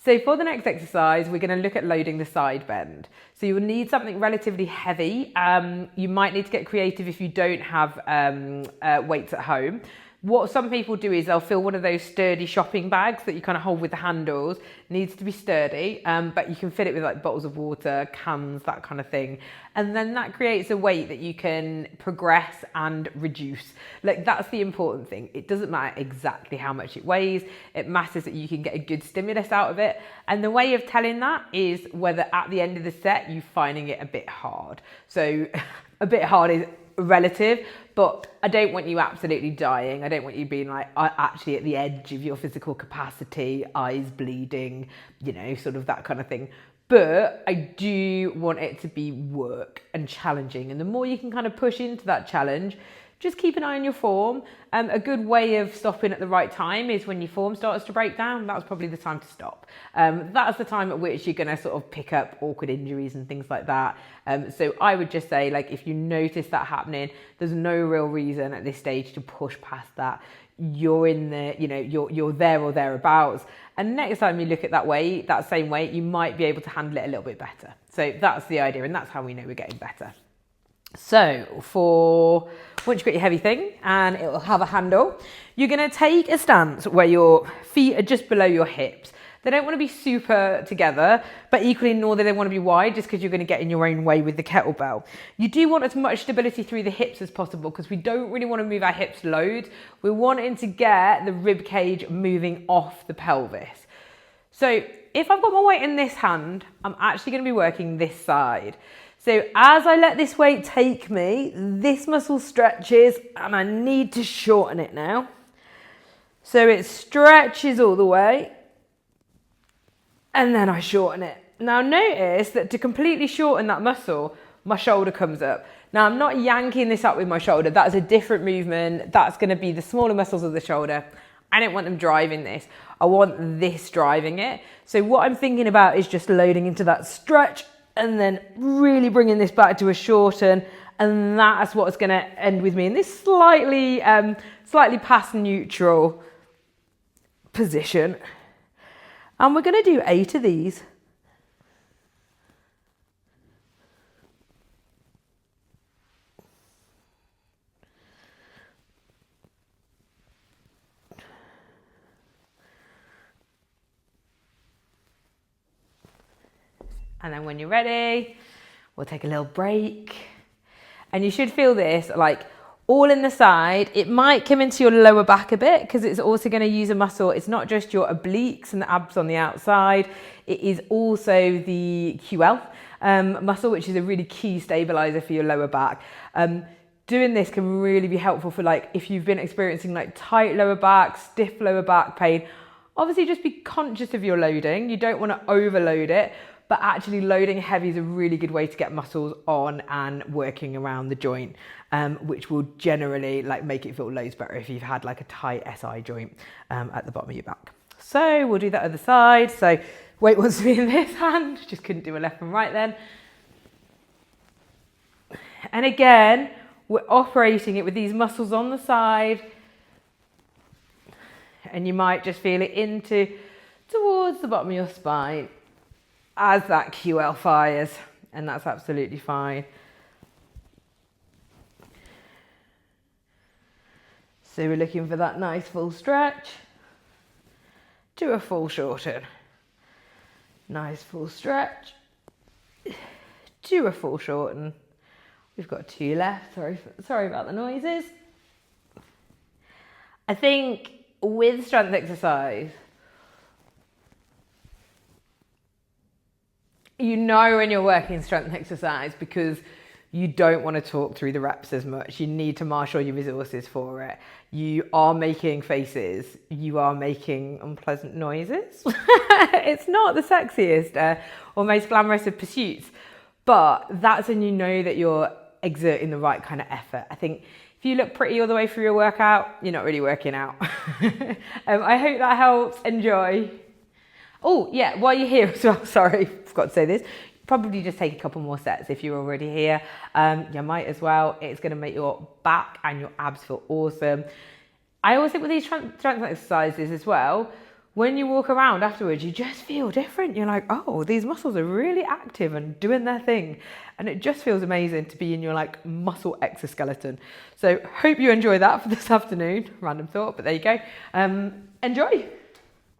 So for the next exercise, we're going to look at loading the side bend. So you will need something relatively heavy. You might need to get creative if you don't have weights at home. What some people do is they'll fill one of those sturdy shopping bags that you kind of hold with the handles. It needs to be sturdy, but you can fill it with like bottles of water, cans, that kind of thing. And then that creates a weight that you can progress and reduce. Like, that's the important thing. It doesn't matter exactly how much it weighs. It matters that you can get a good stimulus out of it. And the way of telling that is whether at the end of the set, you're finding it a bit hard. So a bit hard is relative, but I don't want you absolutely dying. I don't want you being like actually at the edge of your physical capacity, eyes bleeding, you know, sort of that kind of thing. But I do want it to be work and challenging. And the more you can kind of push into that challenge, just keep an eye on your form. A good way of stopping at the right time is when your form starts to break down. That's probably the time to stop. That's the time at which you're going to sort of pick up awkward injuries and things like that. So I would just say, like, if you notice that happening, there's no real reason at this stage to push past that. You're in the, you know, you're there or thereabouts. And next time you look at that weight, that same weight, you might be able to handle it a little bit better. So that's the idea, and that's how we know we're getting better. So once you've got your heavy thing and it will have a handle, you're going to take a stance where your feet are just below your hips. They don't want to be super together, but equally nor do they want to be wide, just because you're going to get in your own way with the kettlebell. You do want as much stability through the hips as possible, because we don't really want to move our hips loads. We're wanting to get the rib cage moving off the pelvis. So if I've got my weight in this hand, I'm actually going to be working this side. So as I let this weight take me, this muscle stretches and I need to shorten it now. So it stretches all the way and then I shorten it. Now notice that to completely shorten that muscle, my shoulder comes up. Now I'm not yanking this up with my shoulder. That is a different movement. That's going to be the smaller muscles of the shoulder. I don't want them driving this. I want this driving it. So what I'm thinking about is just loading into that stretch and then really bringing this back to a shorten, and that's what's going to end with me in this slightly past neutral position. And we're going to do 8 of these. And then when you're ready, we'll take a little break. And you should feel this like all in the side. It might come into your lower back a bit because it's also going to use a muscle. It's not just your obliques and the abs on the outside. It is also the QL muscle, which is a really key stabilizer for your lower back. Doing this can really be helpful for, like, if you've been experiencing like tight lower back, stiff lower back pain. Obviously just be conscious of your loading. You don't want to overload it. But actually loading heavy is a really good way to get muscles on and working around the joint, which will generally like make it feel loads better if you've had like a tight SI joint at the bottom of your back. So we'll do that other side. So weight wants to be in this hand, just couldn't do a left and right then. And again, we're operating it with these muscles on the side, and you might just feel it towards the bottom of your spine as that QL fires, and that's absolutely fine. So we're looking for that nice full stretch to a full shorten. Nice full stretch to a full shorten. We've got 2 left. Sorry about the noises. I think with strength exercise, you know when you're working strength exercise because you don't want to talk through the reps as much. You need to marshal your resources for it. You are making faces. You are making unpleasant noises. It's not the sexiest or most glamorous of pursuits, but that's when you know that you're exerting the right kind of effort. I think if you look pretty all the way through your workout, you're not really working out. I hope that helps. Enjoy. Oh, yeah, while you're here as well, sorry, forgot to say this, probably just take a couple more sets if you're already here. You might as well. It's going to make your back and your abs feel awesome. I always think with these strength exercises as well, when you walk around afterwards, you just feel different. You're like, oh, these muscles are really active and doing their thing. And it just feels amazing to be in your like muscle exoskeleton. So hope you enjoy that for this afternoon. Random thought, but there you go. Enjoy.